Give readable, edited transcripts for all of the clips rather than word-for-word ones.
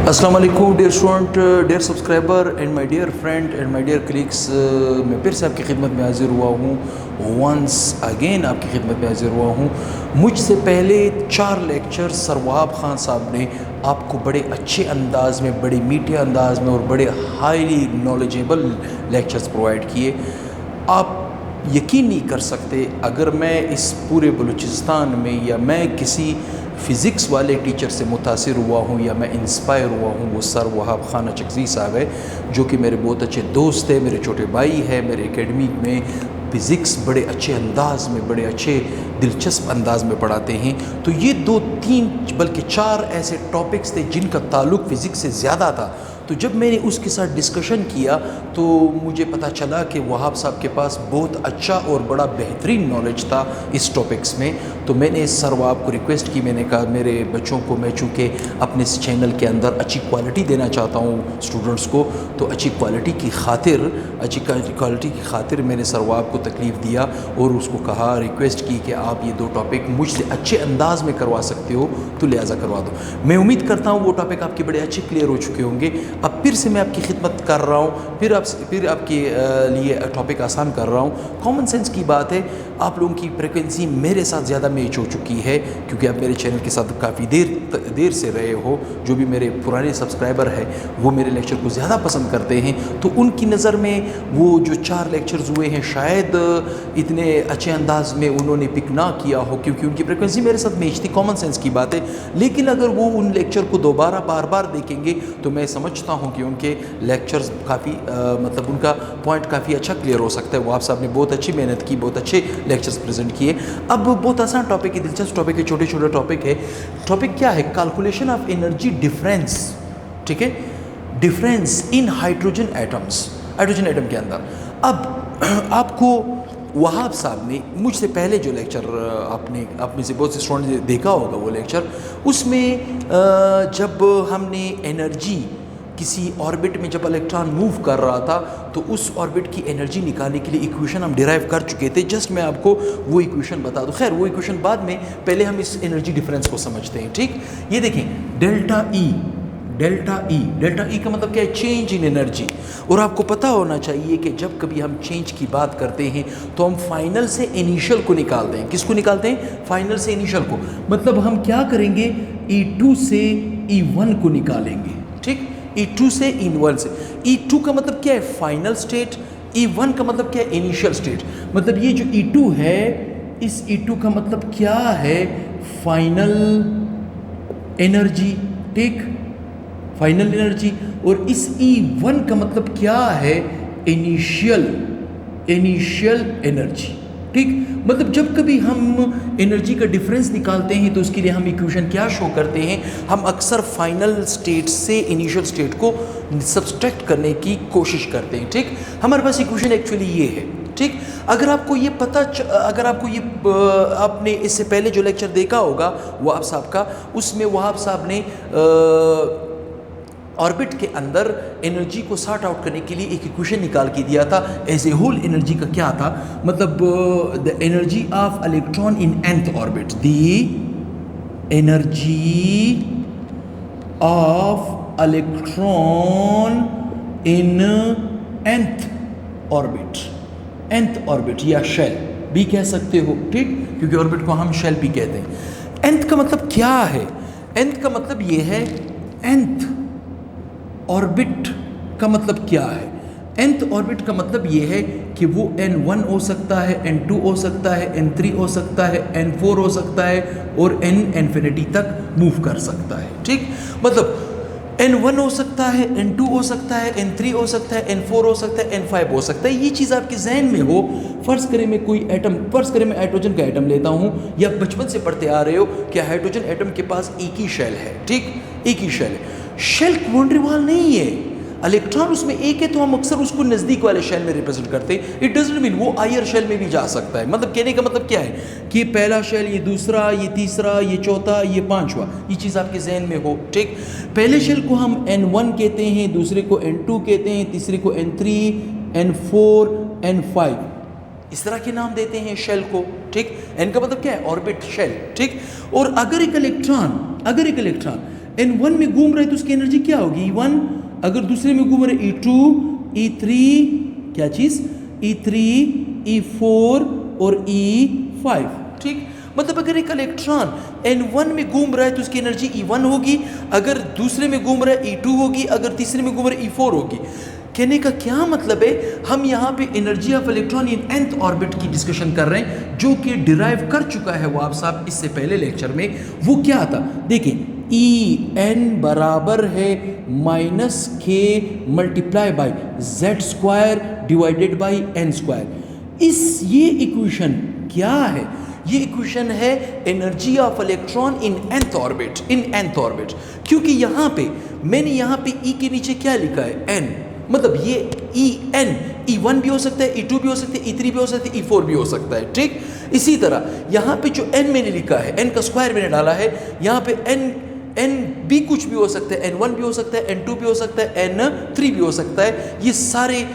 अस्सलाम वालेकुम dear student, dear subscriber and my dear friend and my dear colleagues. मैं फिर से आपकी खिदमत में हाज़िर हुआ हूँ। वंस अगेन आपकी खिदमत में हाज़िर हुआ हूँ। मुझसे पहले 4 लेक्चर सर वहाब ख़ान साहब ने आपको बड़े अच्छे अंदाज़ में, बड़े मीठे अंदाज़ में और बड़े हाईली नॉलेजेबल लेक्चर्स प्रोवाइड किए। आप यकीन नहीं कर सकते, अगर मैं इस पूरे बलूचिस्तान में या मैं किसी फ़िज़िक्स वाले टीचर से मुतासिर हुआ हूँ या मैं इंस्पायर हुआ हूँ, वो सर वहाब ख़ान अचकज़ई साहब है, जो कि मेरे बहुत अच्छे दोस्त हैं, मेरे छोटे भाई हैं। मेरे एकेडमी में फ़िज़िक्स बड़े अच्छे अंदाज़ में, बड़े अच्छे दिलचस्प अंदाज़ में पढ़ाते हैं। तो ये 2-3 बल्कि 4 ऐसे टॉपिक्स थे जिनका ताल्लुक़ फ़िज़िक्स से ज़्यादा था। तो जब मैंने उसके साथ डिस्कशन किया तो मुझे पता चला कि वहाब साहब के पास बहुत अच्छा और बड़ा बेहतरीन नॉलेज था इस टॉपिक्स में। तो मैंने सर वहाब को रिक्वेस्ट की, मैंने कहा मेरे बच्चों को, मैं चूँकि अपने इस चैनल के अंदर अच्छी क्वालिटी देना चाहता हूँ स्टूडेंट्स को, तो अच्छी क्वालिटी की खातिर मैंने सर वहाब को तकलीफ़ दिया और उसको कहा, रिक्वेस्ट की कि आप ये 2 टॉपिक मुझसे अच्छे अंदाज़ में करवा सकते हो तो लिहाजा करवा दो। मैं उम्मीद करता हूँ वो टॉपिक आपके बड़े अच्छे क्लियर हो चुके होंगे। अब फिर से मैं आपकी खिदमत कर रहा हूँ, फिर आपके लिए टॉपिक आसान कर रहा हूँ। कॉमन सेंस की बात है, आप लोगों की फ्रिक्वेंसी मेरे साथ ज़्यादा मैच हो चुकी है क्योंकि आप मेरे चैनल के साथ काफ़ी देर से रहे हो। जो भी मेरे पुराने सब्सक्राइबर हैं वो मेरे लेक्चर को ज़्यादा पसंद करते हैं, तो उनकी नज़र में वो जो 4 लेक्चर्स हुए हैं शायद इतने अच्छे अंदाज में उन्होंने पिक ना किया हो क्योंकि उनकी फ्रिक्वेंसी मेरे साथ मैच थी। कॉमन सेंस की बात है। लेकिन अगर वो उन लेक्चर को दोबारा बार बार देखेंगे तो मैं समझता हूँ कि उनके लेक्चर्स काफ़ी मतलब उनका पॉइंट काफ़ी अच्छा क्लियर हो सकता है। वो आप साहब ने बहुत अच्छी मेहनत की, बहुत अच्छे लेक्चर्स प्रेजेंट किए। अब बहुत आसान टॉपिक है, दिलचस्प टॉपिक है, छोटे छोटे टॉपिक है। टॉपिक क्या है? Calculation of energy difference. ठीक है, difference in hydrogen atoms, hydrogen atom के अंदर। अब आपको वहाब साहब ने मुझसे पहले जो लेक्चर आप में से बहुत से स्टूडेंट ने देखा होगा, वो लेक्चर, उसमें जब हमने एनर्जी किसी ऑर्बिट में, जब इलेक्ट्रॉन मूव कर रहा था तो उस ऑर्बिट की एनर्जी निकालने के लिए इक्वेशन हम डिराइव कर चुके थे। जस्ट मैं आपको वो इक्वेशन बता दूं। खैर वो इक्वेशन बाद में, पहले हम इस एनर्जी डिफरेंस को समझते हैं। ठीक, ये देखें, डेल्टा ई का मतलब क्या है? Change in energy. और आपको पता होना चाहिए कि जब कभी हम चेंज की बात करते हैं तो हम फाइनल से इनिशियल को निकालते हैं। किसको निकालते हैं? फाइनल से इनिशियल को। मतलब हम क्या करेंगे? E2 से E1 को निकालेंगे। ठीक, E2 से E1 से। E2 का मतलब क्या है? Final state. E1 का मतलब क्या है? Initial state. मतलब ये जो E2 है, इस E2 का मतलब क्या है? Final energy. ठीक, फाइनल एनर्जी। और इस E1 का मतलब क्या है? Initial energy. ठीक, मतलब जब कभी हम एनर्जी का डिफरेंस निकालते हैं तो उसके लिए हम इक्वेशन क्या शो करते हैं? हम अक्सर फाइनल स्टेट से इनिशियल स्टेट को सब्सट्रैक्ट करने की कोशिश करते हैं। ठीक, हमारे पास इक्वेशन एक्चुअली ये है। ठीक, अगर आपको ये आपने इससे पहले जो लेक्चर देखा होगा वहाब साहब का, उसमें वहाब साहब ने ऑर्बिट के अंदर एनर्जी को सॉर्ट आउट करने के लिए एक इक्वेशन निकाल के दिया था। एज ए होल एनर्जी का क्या था? मतलब the energy of electron in nth orbit, the energy of electron in nth orbit या शेल भी कह सकते हो। ठीक, क्योंकि ऑर्बिट को हम शेल भी कहते हैं। nth का मतलब क्या है? nth का मतलब ये है, nth ऑर्बिट का मतलब क्या है? nth ऑर्बिट का मतलब ये है कि वो n1 हो सकता है, n2 हो सकता है, n3 हो सकता है, n4 हो सकता है और n इन्फिनिटी तक मूव कर सकता है। ठीक, मतलब n1 हो सकता है, n2 हो सकता है, n3 हो सकता है, n4 हो सकता है, n5 हो सकता है। ये चीज़ आपके जहन में हो। फ़र्ज़ करें मैं कोई एटम, फ़र्ज़ करें मैं हाइड्रोजन का एटम लेता हूँ, या बचपन से पढ़ते आ रहे हो कि हाइड्रोजन एटम के पास एक ही शेल है। ठीक, एक ही शेल है। शेल बाउंड्री वॉल नहीं है, इलेक्ट्रॉन उसमें एक है तो हम अक्सर उसको नज़दीक वाले शेल में रिप्रेजेंट करते हैं। इट डजंट मीन वो हायर शेल में भी जा सकता है। मतलब कहने का मतलब क्या है कि पहला शेल, ये दूसरा, ये तीसरा, ये चौथा, ये पांचवा, ये चीज़ आपके जहन में हो। ठीक, पहले शेल को हम n1 कहते हैं, दूसरे को n2 कहते हैं, तीसरे को n3, n4, n5, इस तरह के नाम देते हैं शेल को। ठीक, n का मतलब क्या है? Orbit, shell. ठीक, और अगर एक इलेक्ट्रॉन N1 में घूम रहा है तो उसकी एनर्जी क्या होगी E1, अगर दूसरे में घूम रहा है E2, E3, क्या चीज E3, E4 और E5, ठीक। मतलब अगर एक इलेक्ट्रॉन N1 में घूम रहा है तो उसकी एनर्जी E1 होगी, अगर दूसरे में घूम रहा है E2 होगी, अगर तीसरे में घूम रहा है E4 होगी। कहने का क्या मतलब है, हम यहाँ पे energy of electron in nth orbit की डिस्कशन कर रहे हैं, जो कि डिराइव कर चुका है वो आप साहब इससे पहले लेक्चर में। वो क्या था देखिए, En बराबर है -k multiply by z² divided by n²। ये इक्वेशन क्या है, ये इक्वेशन है energy of electron in nth orbit, क्योंकि यहाँ पे मैंने यहाँ पे E के नीचे क्या लिखा है n, मतलब ये En E1 भी हो सकता है, E2 भी हो सकता है, E3 भी हो सकता है, E4 भी हो सकता है, ठीक। इसी तरह यहाँ पे जो n मैंने लिखा है, n का स्क्वायर मैंने डाला है, यहाँ पे n भी कुछ भी हो सकता है, N1 भी हो सकता है, N2 भी हो सकता है, N3 भी हो सकता है। ये सारे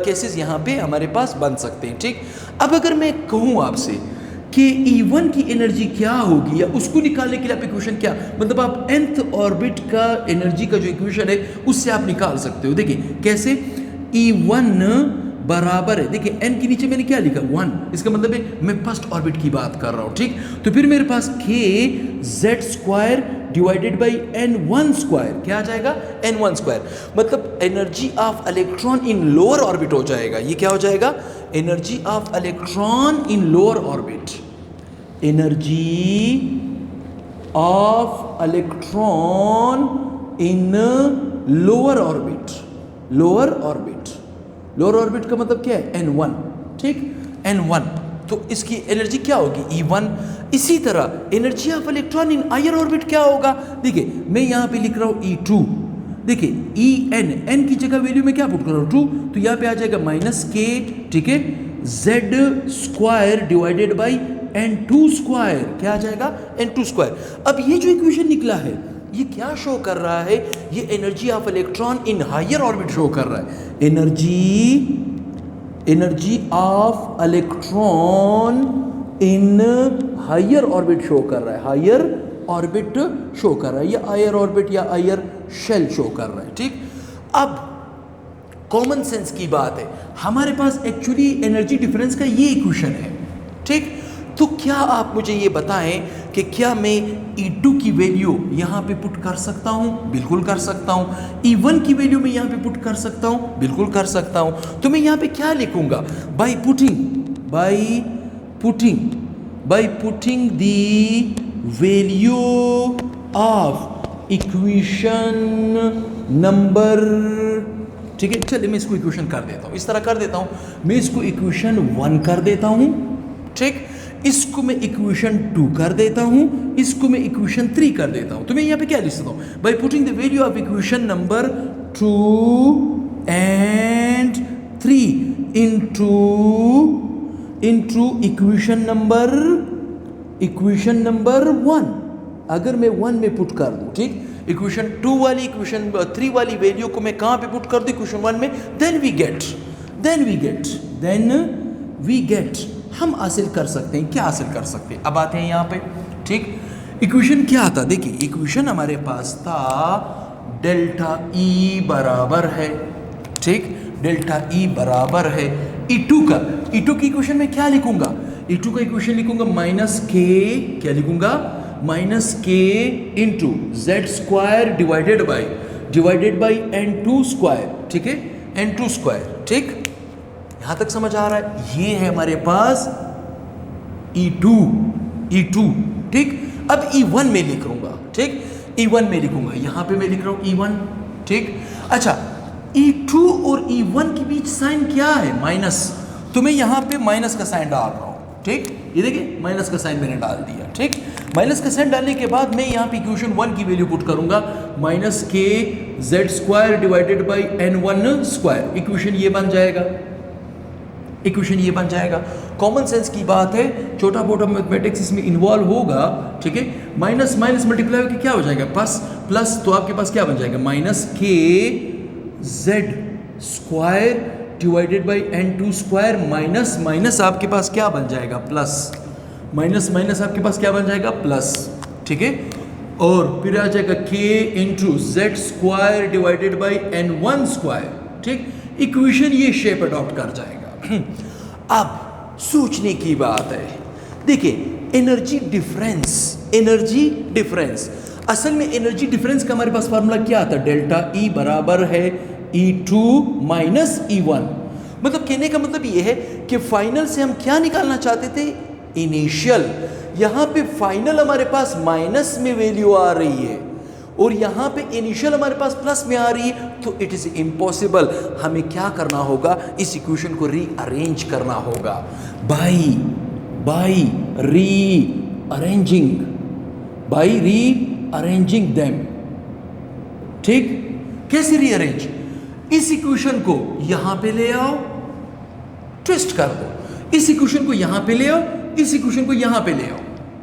केसेस यहाँ पे हमारे पास बन सकते हैं, ठीक। अब अगर मैं कहूँ आपसे कि E1 की एनर्जी क्या होगी, या उसको निकालने के लिए आप इक्वेशन क्या, मतलब आप nth ऑर्बिट का एनर्जी का जो इक्वेशन है उससे आप निकाल सकते हो। देखिए कैसे, E1 बराबर है, देखिए n के नीचे मैंने क्या लिखा 1, इसका मतलब है मैं फर्स्ट ऑर्बिट की बात कर रहा हूँ, ठीक। तो फिर मेरे पास k z² divided by n1², क्या आ जाएगा n1², मतलब energy of electron in lower orbit हो जाएगा। ये क्या हो जाएगा, energy of electron in lower orbit, energy of electron in lower orbit का मतलब क्या है n1, ठीक, n1। तो इसकी एनर्जी क्या होगी E1। इसी तरह energy of electron in higher orbit क्या होगा, देखिए मैं यहाँ पे लिख रहा हूँ E2, देखिए n की जगह वैल्यू में क्या पुट कर रहा हूँ 2, तो यहाँ पे आ जाएगा -k, ठीक है, z² डिवाइडेड बाई n2², क्या आ जाएगा n2²। अब ये जो इक्वेशन निकला है ये क्या शो कर रहा है, ये energy of electron in higher orbit show कर रहा है, energy of electron in higher orbit show कर रहा है, हायर ऑर्बिट शो कर रहा है, या हायर ऑर्बिट या हायर शेल शो कर रहा है, ठीक। अब कॉमन सेंस की बात है, हमारे पास एक्चुअली एनर्जी डिफरेंस का ये इक्वेशन है, ठीक। तो क्या आप मुझे ये बताएं कि क्या मैं E2 की वैल्यू यहाँ पे पुट कर सकता हूँ, बिल्कुल कर सकता हूँ। E1 की वैल्यू मैं यहाँ पे पुट कर सकता हूँ, बिल्कुल कर सकता हूँ। तो मैं यहाँ पे क्या लिखूंगा, by putting the value of equation number, ठीक है। चलिए मैं इसको इक्वेशन कर देता हूँ, इस तरह कर देता हूँ, मैं इसको इक्वेशन 1 कर देता हूँ, ठीक, इसको मैं इक्वेशन 2 कर देता हूं, इसको मैं इक्वेशन 3 कर देता हूं। तो मैं यहां पे क्या लिख सकता हूं, by putting the value of equation number 2 and 3 into equation number 1। अगर मैं 1 में पुट कर दूं, ठीक, इक्वेशन 2 वाली इक्वेशन 3 वाली वैल्यू को मैं कहां पे पुट कर दूं, इक्वेशन 1 में, देन वी गेट हम हासिल कर सकते हैं, क्या हासिल कर सकते हैं। अब आते हैं यहाँ पे, ठीक, इक्वेशन क्या था, देखिए इक्वेशन हमारे पास था डेल्टा E बराबर है, ठीक, डेल्टा E बराबर है E2 का। E2 की इक्वेशन में क्या लिखूंगा, E2 का इक्वेशन लिखूंगा -k, क्या लिखूंगा -k into z² divided by n2², ठीक है, n2², ठीक। यहां तक समझ आ रहा है, ये है हमारे पास E2, ठीक। अब E1 में लिख लूंगा, ठीक, E1 में लिखूंगा, यहां पे मैं लिख रहा हूं E1, ठीक। अच्छा, E2 और E1 के बीच साइन क्या है, माइनस, तो मैं यहां पे माइनस का साइन डाल रहा हूं, ठीक। ये देखिए माइनस का साइन मैंने डाल दिया, ठीक। माइनस का साइन डालने के बाद मैं यहां पे इक्वेशन 1 की वैल्यू पुट करूंगा, -k z² divided by n1², equation ये बन जाएगा। कॉमन सेंस की बात है, छोटा मोटा मैथमेटिक्स इसमें इन्वॉल्व होगा, ठीक है। माइनस मल्टीप्लाई होकर क्या हो जाएगा, प्लस, तो आपके पास क्या बन जाएगा, -k z² divided by n2², minus आपके पास क्या बन जाएगा, प्लस, माइनस आपके पास क्या बन जाएगा, प्लस, ठीक है। और फिर आ जाएगा k into Z square divided by n1 square, ठीक। इक्वेशन ये शेप अडॉप्ट कर जाएगा। अब सोचने की बात है, देखिए एनर्जी डिफरेंस, असल में एनर्जी डिफरेंस का हमारे पास फार्मूला क्या आता है, डेल्टा E बराबर है E2 माइनस E1। मतलब कहने का मतलब ये है कि फाइनल से हम क्या निकालना चाहते थे, इनिशियल। यहाँ पे फाइनल हमारे पास माइनस में वैल्यू आ रही है और यहाँ पे इनिशियल हमारे पास प्लस में आ रही है, तो इट इज़ इम्पॉसिबल। हमें क्या करना होगा, इस इक्वेशन को रीअरेंज करना होगा बाई रीअरेंजिंग देम, ठीक। कैसे रीअरेंज, इस इक्वेशन को यहां पे ले आओ, ट्विस्ट कर दो, इस इक्वेशन को यहां पे ले आओ, इस इक्वेशन को यहां पे ले आओ,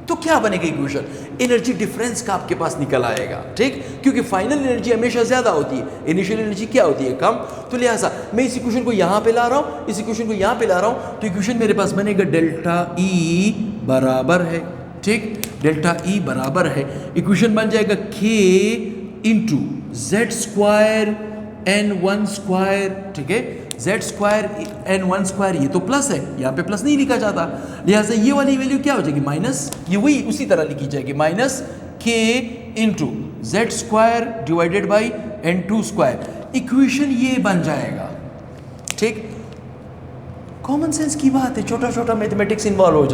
तो क्या बनेगा इक्वेशन, एनर्जी डिफरेंस का आपके पास निकल आएगा, ठीक। क्योंकि फाइनल एनर्जी हमेशा ज्यादा होती है, इनिशियल एनर्जी क्या होती है, कम। तो लिहाजा मैं इस इक्वेशन को यहां पे ला रहा हूं, इस इक्वेशन को यहां पे ला रहा हूं, तो इक्वेशन मेरे पास बनेगा डेल्टा E बराबर है, ठीक। डेल्टा E बराबर है, इक्वेशन बन जाएगा k into Z square n1 square, ठीक है। जेड स्क्वायर n1 स्क्वायर, ये तो प्लस है, यहाँ पे प्लस नहीं लिखा जाता, लिहाजा ये वाली वैल्यू क्या हो जाएगी, माइनस, ये वही उसी तरह लिखी जाएगी, minus k into Z square divided by n2 square. Equation ये बन जाएगा, ठीक। कॉमन सेंस की बात है, छोटा छोटा मैथमेटिक्स इन्वॉल्व हो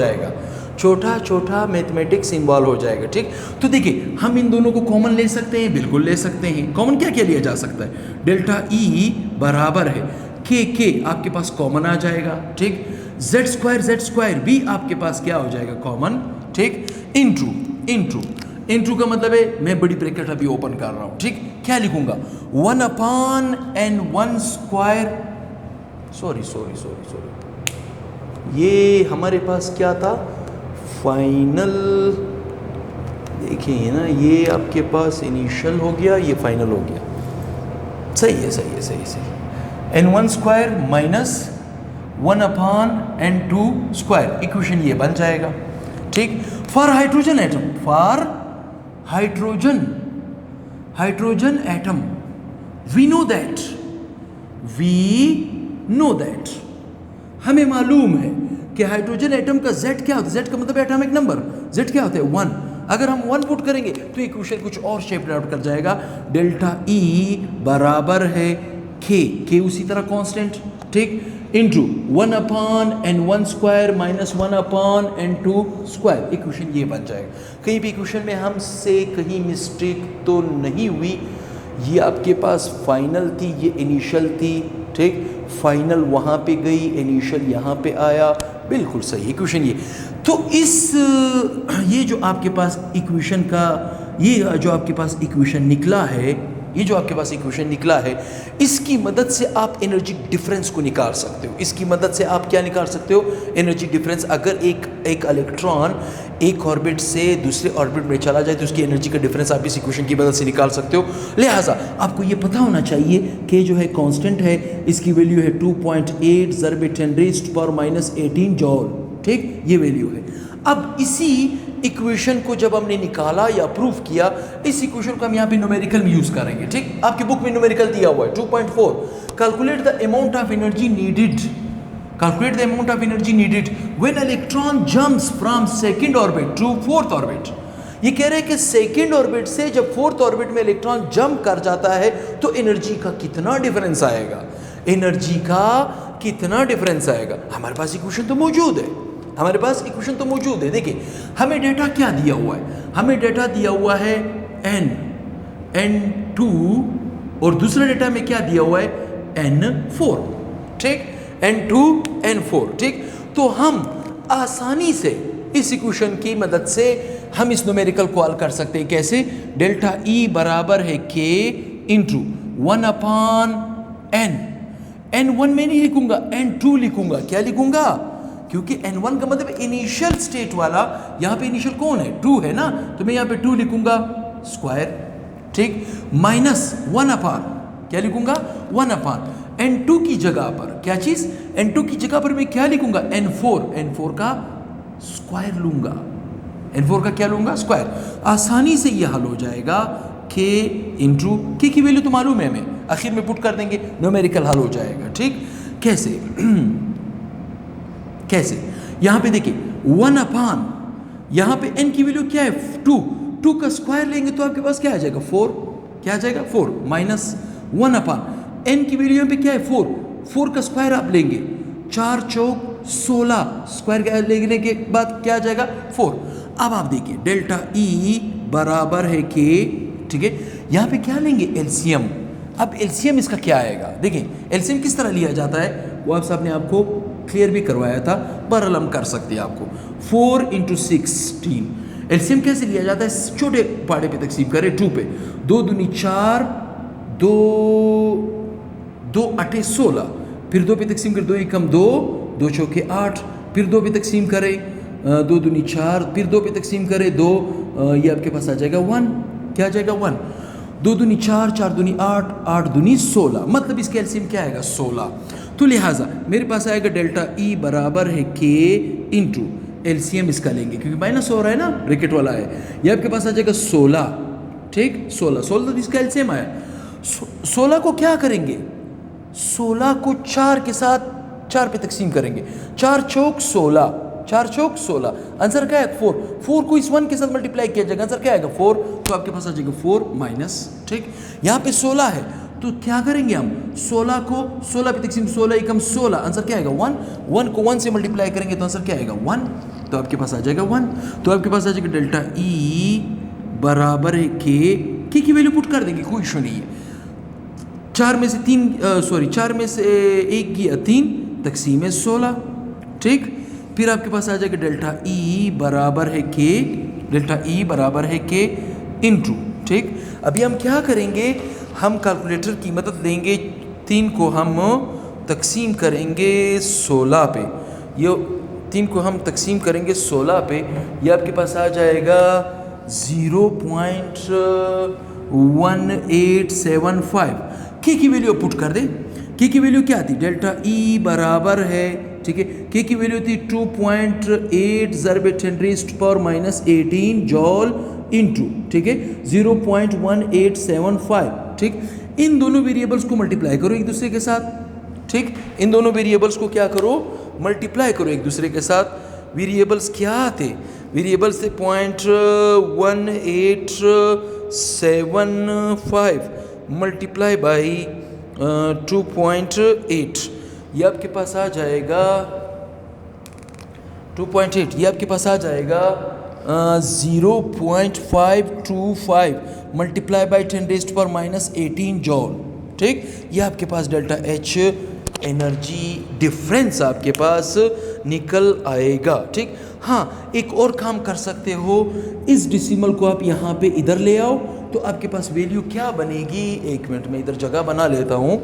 जाएगा, ठीक। तो देखिए हम इन दोनों को कॉमन ले सकते हैं, बिल्कुल ले सकते हैं। कॉमन क्या क्या लिया जा सकता है, डेल्टा E बराबर है k आपके पास कॉमन आ जाएगा, ठीक। जेड स्क्वायर भी आपके पास क्या हो जाएगा, कॉमन, ठीक। इंटू का मतलब है, मैं बड़ी ब्रैकेट अभी ओपन कर रहा हूं, ठीक। क्या लिखूंगा, 1/n1 स्क्वायर, सॉरी, ये हमारे पास क्या था, फाइनल, देखिए ना, ये आपके पास इनिशियल हो गया, ये फाइनल हो गया, सही है। n1 square minus 1/n2 square, equation ये बन जाएगा, ठीक। For hydrogen atom we know that हमें मालूम है कि हाइड्रोजन एटम का Z क्या होता है, Z का मतलब एटॉमिक नंबर, Z क्या होता है, 1। अगर हम 1 पुट करेंगे तो इक्वेशन कुछ और शेप आउट कर जाएगा, डेल्टा E बराबर है k उसी तरह कांस्टेंट, ठीक, into 1/n1 square minus 1/n2 square, equation ये बन जाएगा। कहीं भी इक्वेशन में हमसे कहीं मिस्टेक तो नहीं हुई, ये आपके पास फाइनल थी, ये इनिशियल थी, ठीक। फाइनल वहाँ पे गई, इनिशियल यहाँ पे आया, बिल्कुल सही इक्वेशन ये। तो ये जो आपके पास इक्वेशन का, ये जो आपके पास इक्वेशन निकला है, इसकी मदद से आप एनर्जी डिफरेंस को निकाल सकते हो। इसकी मदद से आप क्या निकाल सकते हो, एनर्जी डिफरेंस। अगर एक इलेक्ट्रॉन एक ऑर्बिट से दूसरे ऑर्बिट में चला जाए तो उसकी एनर्जी का डिफरेंस आप इस इक्वेशन की मदद से निकाल सकते हो। लिहाजा आपको ये पता होना चाहिए कि जो है कांस्टेंट है, इसकी वैल्यू है 2.8 ज़रब 10⁻⁻18 जॉल, ठीक, ये वैल्यू है। अब इसी इक्वेशन को जब हमने निकाला या प्रूफ किया, इस इक्वेशन को हम यहाँ पे न्यूमेरिकल में यूज करेंगे, ठीक। आपकी बुक में न्यूमेरिकल दिया हुआ है 2.4, calculate the amount of energy needed when electron jumps from second orbit to fourth orbit. ये कह रहे हैं कि सेकंड ऑर्बिट से जब फोर्थ ऑर्बिट में इलेक्ट्रॉन जंप कर जाता है तो एनर्जी का कितना डिफरेंस आएगा। हमारे पास इक्वेशन तो मौजूद है, देखिए हमें डेटा क्या दिया हुआ है, हमें डेटा दिया हुआ है n2 और दूसरा डेटा में क्या दिया हुआ है n4, ठीक, n2 n4, ठीक। तो हम आसानी से इस इक्वेशन की मदद से हम इस न्यूमेरिकल को हल कर सकते हैं। कैसे, डेल्टा E बराबर है k इंटू 1/n, n1 में नहीं लिखूंगा, n2 लिखूंगा। क्या लिखूंगा, क्योंकि n1 का मतलब इनिशियल स्टेट वाला, यहाँ पे इनिशियल कौन है, 2 है ना, तो मैं यहाँ पे 2 लिखूंगा स्क्वायर, ठीक, माइनस 1/, क्या लिखूंगा 1/, n2 की जगह पर क्या चीज, n2 की जगह पर मैं क्या लिखूंगा n4 का स्क्वायर लूंगा, n4 का क्या लूँगा, स्क्वायर। आसानी से ये हल हो जाएगा, k इंटू के की वैल्यू तो मालूम है हमें, आखिर में पुट कर देंगे, न्यूमेरिकल हल हो जाएगा। ठीक, कैसे कैसे, यहाँ पे देखिए 1 अपान, यहाँ पे n की वैल्यू क्या है 2, 2 का स्क्वायर लेंगे तो आपके पास क्या आ जाएगा 4, क्या आ जाएगा 4 माइनस 1 अपान n की वैल्यू यहाँ पे क्या है 4, 4 का स्क्वायर आप लेंगे, 4 चौक 16, स्क्वायर लेने के बाद क्या आ जाएगा 4। अब आप देखिए डेल्टा E बराबर है k, ठीक है, यहाँ पे क्या लेंगे एलसीएम। अब एलसीएम इसका क्या आएगा, देखिए एलसीएम किस तरह लिया जाता है वो आप साहब ने आपको क्लियर भी करवाया था, बहरहाल हम कर सकते हैं आपको। 4 इंटू 16 एलसीएम कैसे लिया जाता है, छोटे पाड़े पे तकसीम करें 2 पे, 2 दूनी 4, 2 8 16, फिर 2 पे तकसीम कर, 2 एकम 2, 2 चौके 8, फिर 2 पे तकसीम करें, 2 दूनी 4, फिर 2 पे तकसीम करें 2, ये आपके पास आ जाएगा 1, क्या आ जाएगा 1, 2 दूनी 4, 4 दूनी 8, 8 दूनी 16, मतलब इसका एलसीएम क्या आएगा 16। तो लिहाजा मेरे पास आएगा डेल्टा E बराबर है k इंटू एलसीएम इसका लेंगे क्योंकि माइनस हो रहा है ना, ब्रैकेट वाला है, ये आपके पास आ जाएगा 16। ठीक, 16 तो इसका एलसीएम आया। 16 को क्या करेंगे, 16 को 4 के साथ 4 पे तकसीम करेंगे, 4 चौक 16, 4 चौक 16, आंसर क्या है 4, 4 को इस 1 के साथ मल्टीप्लाई किया जाएगा, आंसर क्या आएगा 4, तो आपके पास आ जाएगा 4 माइनस। ठीक, यहाँ पे 16 है तो क्या करेंगे हम, 16 को 16 पे तकसीम 16 एकम 16, आंसर क्या आएगा 1, 1 को 1 से मल्टीप्लाई करेंगे तो आंसर क्या आएगा 1, तो आपके पास आ जाएगा 1, तो आपके पास आ जाएगा डेल्टा E बराबर है k की वैल्यू पुट कर देंगे, कोई इशू नहीं है। 4 में से 4 में से 1 गया 3, तकसीम है 16। ठीक, फिर आपके पास आ जाएगा डेल्टा E बराबर है k, डेल्टा E बराबर है k इंटू। ठीक, अभी हम क्या करेंगे, हम कैलकुलेटर की मदद लेंगे, 3 को हम तकसीम करेंगे 16 पे, ये 3 को हम तकसीम करेंगे 16 पे, ये आपके पास आ जाएगा 0.1875। के की वैल्यू पुट कर दे, के की वैल्यू क्या आती, डेल्टा E बराबर है, ठीक है, के की वैल्यू थी 2.8 ज़रब 10⁻⁻18 जॉल इंटू, ठीक है 0.1875। ठीक, इन दोनों वेरिएबल्स को मल्टीप्लाई करो एक दूसरे के साथ। ठीक, इन दोनों वेरिएबल्स को क्या करो, मल्टीप्लाई करो एक दूसरे के साथ। वेरिएबल्स क्या थे, वेरिएबल्स थे 0.1875 मल्टीप्लाई बाई 2.8, ये आपके पास आ जाएगा 2.8, ये आपके पास आ जाएगा 0.525 मल्टीप्लाई बाई 10⁻⁻18 जॉल। ठीक, ये आपके पास डेल्टा H एनर्जी डिफरेंस आपके पास निकल आएगा। ठीक, हाँ एक और काम कर सकते हो, इस डिसिमल को आप यहाँ पे इधर ले आओ तो आपके पास वैल्यू क्या बनेगी, 1 मिनट में इधर जगह बना लेता हूँ,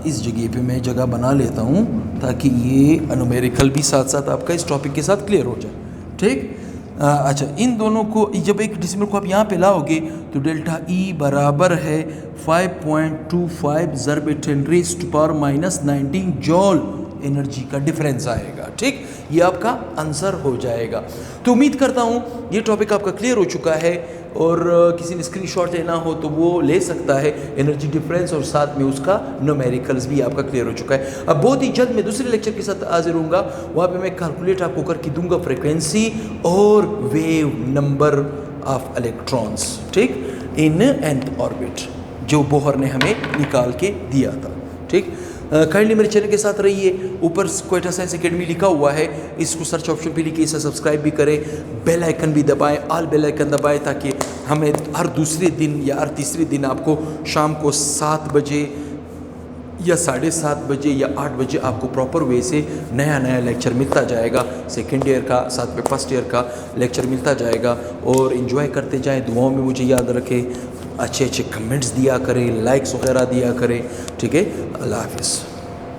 इस जगह पे मैं जगह बना लेता हूँ ताकि ये न्यूमेरिकल भी साथ साथ आपका इस टॉपिक के साथ क्लियर हो जाए। ठीक, अच्छा इन दोनों को जब एक डिसिमल को आप यहाँ पे लाओगे तो डेल्टा E बराबर है 5.25 ज़रब 10⁻⁻19 जॉल एनर्जी का डिफरेंस आएगा। ठीक, ये आपका आंसर हो जाएगा। तो उम्मीद करता हूँ ये टॉपिक आपका क्लियर हो चुका है, और किसी ने स्क्रीनशॉट लेना हो तो वो ले सकता है, एनर्जी डिफरेंस और साथ में उसका न्यूमेरिकल्स भी आपका क्लियर हो चुका है। अब बहुत ही जल्द मैं दूसरे लेक्चर के साथ हाजिर होऊंगा, वहाँ पे मैं कैलकुलेट आपको करके दूंगा फ्रिक्वेंसी और वेव नंबर ऑफ इलेक्ट्रॉन्स, ठीक, इन nth ऑर्बिट जो बोहर ने हमें निकाल के दिया था। ठीक, काइंडली मेरे चैनल के साथ रहिए, ऊपर क्वेटा साइंस एकेडमी लिखा हुआ है, इसको सर्च ऑप्शन पे लिखिए, इसे सब्सक्राइब भी करें, बेल आइकन भी दबाएं, ऑल बेल आइकन दबाएं ताकि हमें हर दूसरे दिन या हर तीसरे दिन आपको शाम को 7 बजे या 7:30 बजे या 8 बजे आपको प्रॉपर वे से नया नया लेक्चर मिलता जाएगा। सेकेंड ईयर का साथ में फर्स्ट ईयर का लेक्चर मिलता जाएगा, और इन्जॉय करते जाएँ। दुआओं में मुझे याद रखें, अच्छे अच्छे कमेंट्स दिया करें, लाइक्स वगैरह दिया करें। ठीक है, अल्लाह हाफिज़।